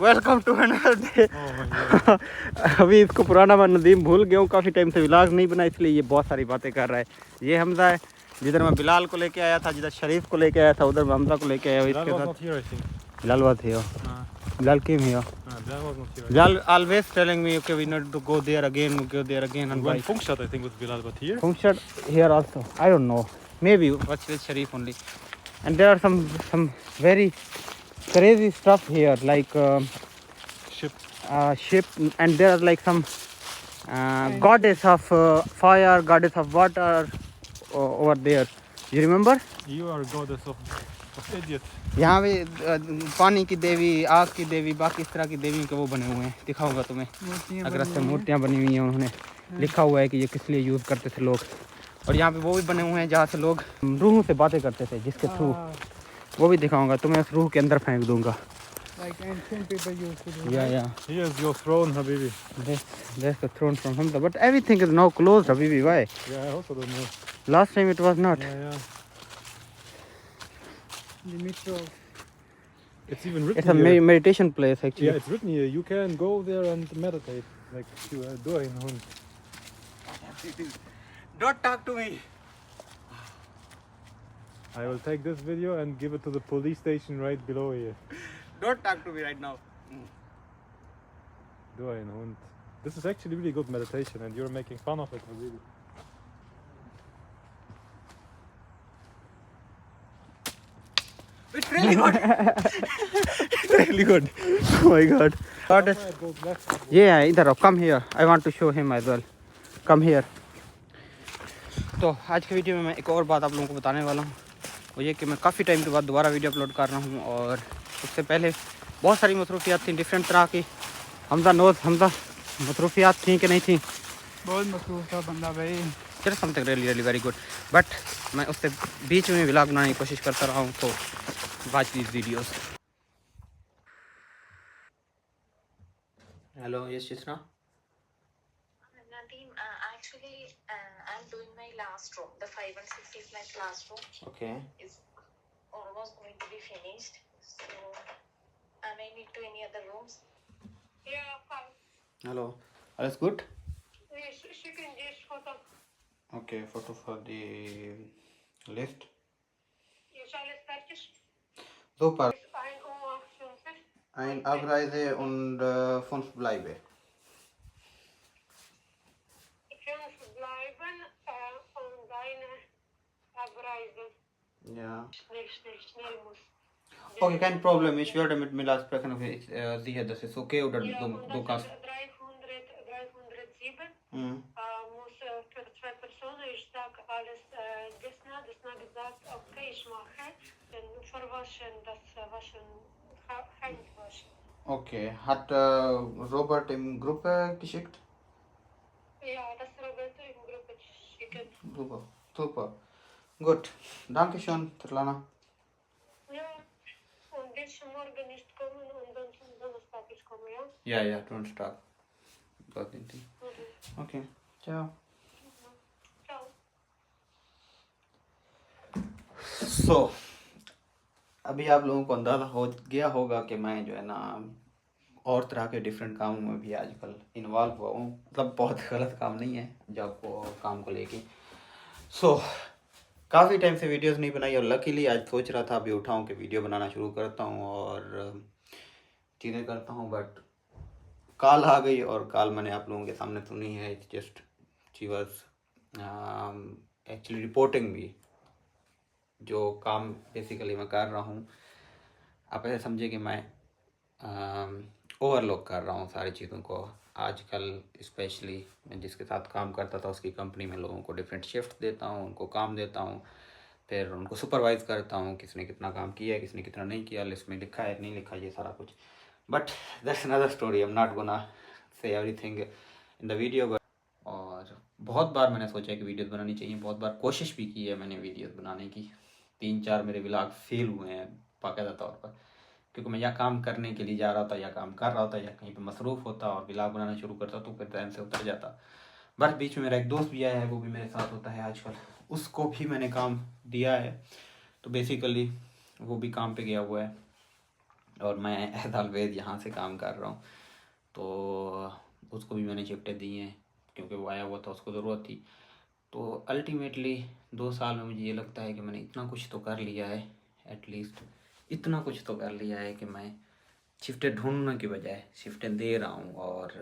Welcome to another day. अभी इसको पुराना मैं नदीम भूल गया हूँ, काफ़ी टाइम से व्लॉग नहीं बना, इसलिए ये बहुत सारी बातें कर रहा है। ये हमजा है, जिधर मैं बिलाल को लेके आया था, जिधर शरीफ को लेके आया था, उधर मैं हमजा को लेके आया हूँ। इसके साथ Bilal was here. Bilal came here. Bilal always telling me, okay, we need to go there again, go there again. And when Funkstadt, I think with Bilal, but here. Funkstadt here also. I don't know. Maybe what's with Sharif only. And there are some very crazy stuff here, like ship, and there are like some goddess of fire, goddess of water over there. You remember? You are goddess of idiot. यहाँ पे पानी की देवी, आग की देवी, बाकी इस तरह की देवी के वो बने हुए हैं, दिखाऊंगा तुम्हें। अगर ऐसे मूर्तियाँ बनी हुई हैं, उन्होंने लिखा हुआ है कि ये किस लिए यूज़ करते थे लोग। और यहाँ पे वो भी बने हुए हैं जहाँ से लोग रूह से बातें करते थे, जिसके थ्रू वो भी दिखाऊंगा तुम्हें, उस रूह के अंदर फेंक दूंगा। Like ancient people used to do. Yeah. Here's your throne, Habibi. That's the throne from Hamza, but everything is now closed, Habibi. Why? Yeah, I also don't know. Last time it was not. Yeah. The metro. It's even written It's a here. meditation place actually. Yeah, it's written here. You can go there and meditate, like you are doing. Don't talk to me. I will take this video and give it to the police station right below here. Don't talk to me right now. This is actually really good meditation, and you're making fun of it, Habibi. It's really good. It's really good. Oh my god. Yeah, इधर आओ. Come here. I want to show him as well. Come here. तो आज के video में मैं एक और बात आप लोगों को बताने वाला हूँ, वो ये कि मैं काफ़ी टाइम के बाद दोबारा वीडियो अपलोड कर रहा हूँ। और उससे पहले बहुत सारी मसरूफियात थी डिफरेंट तरह की। हमजा मसरूफियात थी कि नहीं थी? बहुत मसरूफ था बंदा भाई। There's something really very good, but मैं उससे बीच में व्लॉग बनाने की कोशिश करता रहा हूँ, तो watch these videos. Hello, yes, Chisna. Nadeem, actually, I'm doing my last room. The 5 and 6 is my last room. Okay. It's almost going to be finished. So, I may need to any other rooms. Yeah, fine. Hello. Alles gut? Yes, she can just photo. Okay, photo for the list. Yes, alles fertig. Super. Bis 1:55 Uhr. Ein Abreise und 5 bleibe. 5 bleiben und eine Abreise. Ja. Schnell muss. Okay, kein Problem. Ich werde mit Milas sprechen, ob ich sicher, das ist okay oder Ja, und du kannst. 307 Mhm. muss für 2 Personen. Ich sage alles Desna gesagt, okay, ich mache. Dann verwaschen, das Waschen, Hand waschen. Okay, hat Robert im Gruppe geschickt? Ja, das Robert in Gruppe schicken. Super, super. Gut, danke schön, Svetlana. Ja, und willst du morgen nicht kommen und dann zum Donnerstag ich komme, ja? Ja, Donnerstag. Okay, ciao. Ciao. So, अभी आप लोगों को अंदाज़ा हो गया होगा कि मैं जो है ना और तरह के डिफरेंट कामों में भी आजकल इन्वॉल्व हुआ हूँ। मतलब बहुत गलत काम नहीं है जब को काम को लेके। काफ़ी टाइम से वीडियोस नहीं बनाई और लकीली आज सोच रहा था अभी उठाऊँ कि वीडियो बनाना शुरू करता हूँ और चीज़ें करता हूँ, बट कॉल आ गई और कॉल मैंने आप लोगों के सामने सुनी है। It's just she was actually reporting भी जो काम बेसिकली मैं कर रहा हूँ। आप ऐसे समझे कि मैं ओवरलुक कर रहा हूँ सारी चीज़ों को। आजकल स्पेशली मैं जिसके साथ काम करता था उसकी कंपनी में लोगों को डिफरेंट शिफ्ट देता हूँ, उनको काम देता हूँ, फिर उनको सुपरवाइज़ करता हूँ, किसने कितना काम किया है, किसने कितना नहीं किया, लिस्ट में लिखा है नहीं लिखा, ये सारा कुछ। But that's another story, I am not gonna say everything in the video. But और बहुत बार मैंने सोचा कि वीडियोज़ बनानी चाहिए, बहुत बार कोशिश भी की है मैंने वीडियोज़ बनाने की। 3-4 मेरे व्लॉग फेल हुए हैं बाकायदा तौर पर, क्योंकि मैं या काम करने के लिए जा रहा था या काम कर रहा था या कहीं पे मसरूफ़ होता और व्लॉग बनाना शुरू करता तो फिर टाइम से उतर जाता। बस बीच में मेरा एक दोस्त भी आया है, वो भी मेरे साथ होता है आजकल, उसको भी मैंने काम दिया है, तो बेसिकली वो भी काम पे गया हुआ है। और मैं एज ऑलवेज यहाँ से काम कर रहा हूँ। तो उसको भी मैंने शिफ्टें दी हैं क्योंकि वो आया हुआ था, उसको ज़रूरत थी। तो अल्टीमेटली 2 साल में मुझे ये लगता है कि मैंने इतना कुछ तो कर लिया है, एटलीस्ट इतना कुछ तो कर लिया है कि मैं शिफ्टें ढूंढने की बजाय शिफ्टें दे रहा हूँ। और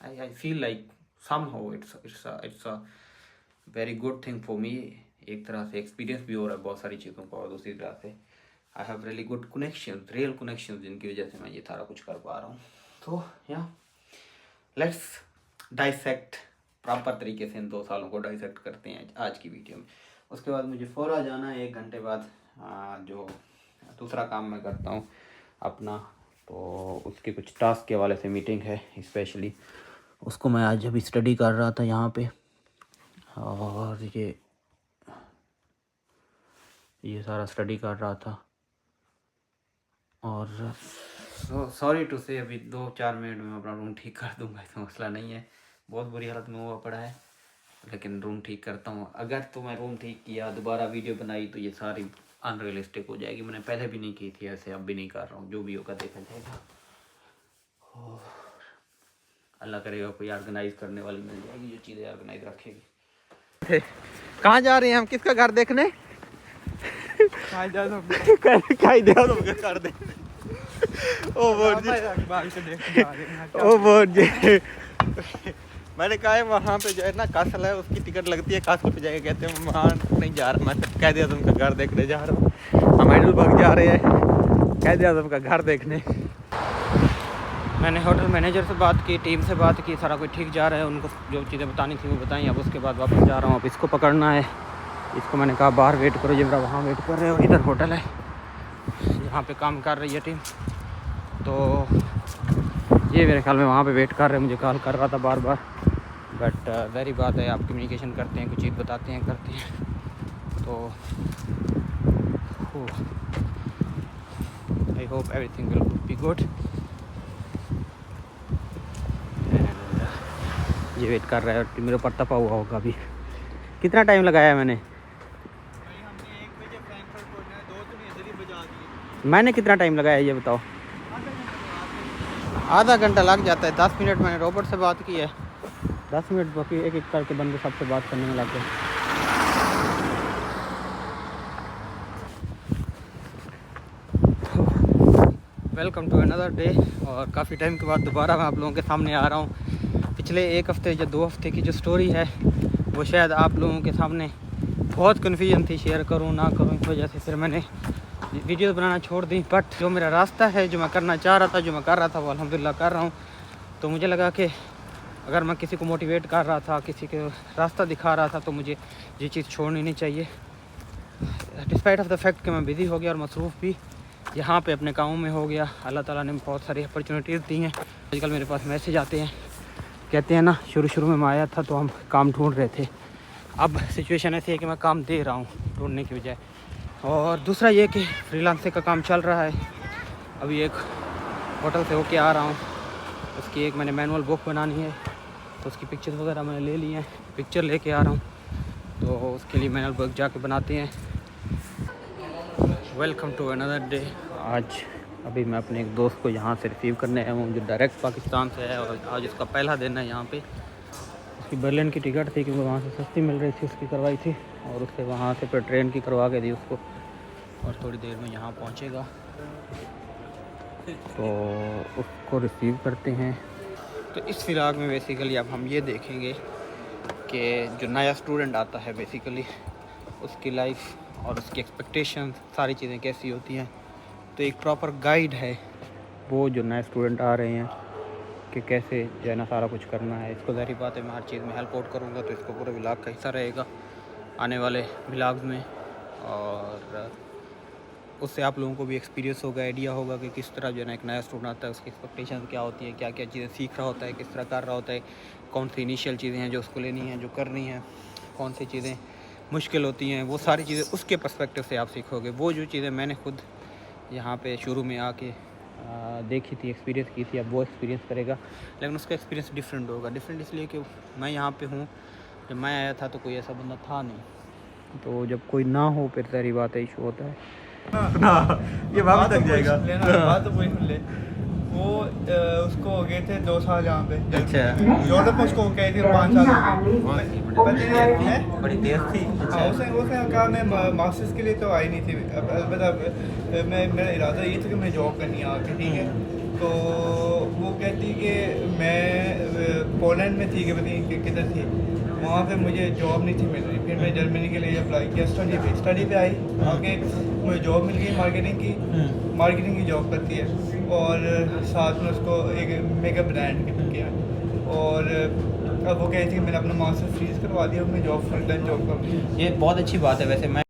I feel like somehow it's a very good thing for me. एक तरह से एक्सपीरियंस भी हो रहा है बहुत सारी चीज़ों का, और दूसरी तरह से I have really good connection, real connection, जिनकी वजह से मैं ये सारा कुछ कर पा रहा हूँ। तो या लेट्स डाइसेक्ट प्रॉपर तरीके से इन 2 सालों को डाइसेक्ट करते हैं आज की वीडियो में। उसके बाद मुझे फ़ौरा जाना है 1 घंटे बाद, जो दूसरा काम मैं करता हूँ अपना, तो उसके कुछ टास्क के हवाले से मीटिंग है स्पेशली, उसको मैं आज अभी स्टडी कर रहा था यहाँ पे। और ये सारा स्टडी कर रहा था। और सॉरी टू से अभी 2-4 मिनट में अपना रूम ठीक कर दूंगा, इसका मसला नहीं है। बहुत बुरी हालत में हुआ पड़ा है, लेकिन रूम ठीक करता हूँ। अगर तो मैं रूम ठीक किया, दोबारा वीडियो बनाई, तो ये सारी अनरियलिस्टिक हो जाएगी। मैंने पहले भी नहीं की थी ऐसे, अब भी नहीं कर रहा हूँ। जो भी होगा देखा जाएगा। और अल्लाह करेगा कोई ऑर्गेनाइज करने वाली मिल जाएगी जो चीज़ें ऑर्गेनाइज रखेगी। कहाँ जा रहे हैं हम, किसका घर देखने? कायदा कर दे। ओ बोल जी मैंने कहा है वहाँ पे जो है ना कासल है, उसकी टिकट लगती है, कासल पे जाके कहते हैं वहाँ नहीं जा रहा। मैं कह दिया तुमका घर देखने जा रहा हूँ। हम हैदराबाद जा रहे हैं, कह दिया तुमका घर देखने। मैंने होटल मैनेजर से बात की, टीम से बात की, सारा कुछ ठीक जा रहा है। उनको जो चीज़ें बतानी थी वो बताई। अब उसके बाद वापस जा रहा हूँ। अब इसको पकड़ना है। इसको मैंने कहा बाहर वेट करो, जब वहाँ वेट कर रहे हो। इधर होटल है, यहाँ पे काम कर रही है टीम। तो ये मेरे ख्याल में वहाँ पे वेट कर रहे हैं। मुझे कॉल कर रहा था बार बार, बट वेरी बात है, आप कम्युनिकेशन करते हैं, कुछ चीज़ बताते हैं, करते हैं। तो I hope everything will be good. ये वेट कर रहा है, मेरे ऊपर तपा हुआ होगा अभी। कितना टाइम लगाया है मैंने? मैंने कितना टाइम लगाया ये बताओ? आधा घंटा लग जाता है। 10 मिनट मैंने रॉबर्ट से बात की है, 10 मिनट बाकी एक एक करके बंदे सबसे बात करने में लग गए। Welcome to another day. और काफ़ी टाइम के बाद दोबारा मैं आप लोगों के सामने आ रहा हूँ। पिछले 1 हफ़्ते या 2 हफ़्ते की जो स्टोरी है वो शायद आप लोगों के सामने बहुत कन्फ्यूजन थी, शेयर करूँ ना करूँ, इस वजह से फिर मैंने वीडियो बनाना छोड़ दी। बट जो मेरा रास्ता है, जो मैं करना चाह रहा था, जो मैं कर रहा था, वो अल्हम्दुलिल्लाह कर रहा हूँ। तो मुझे लगा कि अगर मैं किसी को मोटिवेट कर रहा था, किसी को रास्ता दिखा रहा था, तो मुझे ये चीज़ छोड़नी नहीं चाहिए। डिस्पाइट ऑफ द फैक्ट कि मैं बिज़ी हो गया और मसरूफ़ भी यहाँ पे अपने कामों में हो गया। अल्लाह ताला ने बहुत सारी अपॉर्चुनिटीज़ दी हैं। आजकल मेरे पास मैसेज आते हैं, कहते हैं ना, शुरू में आया था तो हम काम ढूंढ रहे थे। अब सिचुएशन ऐसी है कि मैं काम दे रहा हूँ ढूंढने की बजाय। और दूसरा ये कि फ्रीलांसिंग का काम चल रहा है। अभी एक होटल से होके आ रहा हूँ, उसकी एक मैंने मैनुअल बुक बनानी है, तो उसकी पिक्चर्स वगैरह मैंने ले ली हैं। पिक्चर लेके आ रहा हूँ, तो उसके लिए मैनुअल बुक जाके बनाते हैं। Welcome to another day. आज अभी मैं अपने एक दोस्त को यहाँ से रिसीव करने आया हूँ, जो डायरेक्ट पाकिस्तान से है, और आज उसका पहला दिन है यहाँ पे। उसकी बर्लिन की टिकट थी क्योंकि वहाँ से सस्ती मिल रही थी, उसकी करवाई थी, और उससे वहाँ से फिर ट्रेन की करवा के दी उसको, और थोड़ी देर में यहाँ पहुँचेगा। तो उसको रिसीव करते हैं। तो इस व्लॉग में बेसिकली अब हम ये देखेंगे कि जो नया स्टूडेंट आता है बेसिकली उसकी लाइफ और उसकी एक्सपेक्टेशन, सारी चीज़ें कैसी होती हैं। तो एक प्रॉपर गाइड है वो जो नए स्टूडेंट आ रहे हैं कि कैसे जो है ना सारा कुछ करना है। इसको ज़ाहिर बात है मैं हर चीज़ में हेल्प आउट करूँगा, तो इसको पूरे व्लॉग का हिस्सा रहेगा आने वाले व्लॉग्स में। और उससे आप लोगों को भी एक्सपीरियंस होगा, आइडिया होगा कि किस तरह जो है ना एक नया स्टूडेंट आता है, उसकी एक्सपेक्टेशन क्या होती है, क्या क्या चीज़ें सीख रहा होता है, किस तरह कर रहा होता है, कौन सी इनिशियल चीज़ें हैं जो उसको लेनी हैं, जो करनी हैं, कौन सी चीज़ें मुश्किल होती हैं, वो सारी चीज़ें उसके पर्सपेक्टिव से आप सीखोगे। वो जो चीज़ें मैंने खुद यहाँ पे शुरू में आके देखी थी, एक्सपीरियंस की थी, अब वो एक्सपीरियंस करेगा, लेकिन उसका एक्सपीरियंस डिफरेंट होगा। डिफरेंट इसलिए कि मैं यहाँ पे हूँ, जब मैं आया था तो कोई ऐसा बंदा था नहीं, तो जब कोई ना हो फिर सारी बात इशू होता है। ना ये वापस तक जाएगा। बात तो पूरी सुन ले। वो उसको हो गए थे 2 साल यहाँ पे। अच्छा यूरोप में उसको कहे थे 5 साल हो गए। बड़ी देर थी। हाँ, उसने कहा मैं मास्टर्स के लिए तो आई नहीं थी। अलबत्ता मेरा इरादा ये था कि मैं जॉब करनी है आके, ठीक है। तो वो कहती कि मैं पोलैंड में थी कि पता नहीं किधर थी, वहाँ पे मुझे जॉब नहीं थी मिल रही। फिर मैं जर्मनी के लिए अप्लाई किया, स्टडी पे आई। आगे मुझे जॉब मिल गई मार्केटिंग की जॉब करती है, और साथ में उसको एक मेकअप ब्रांड किया। और अब वो कहती है कि मैंने अपना मास्टर फीस करवा दिया, मैं जॉब फुल टाइम जॉब करूँगी। ये बहुत अच्छी बात है वैसे। मैं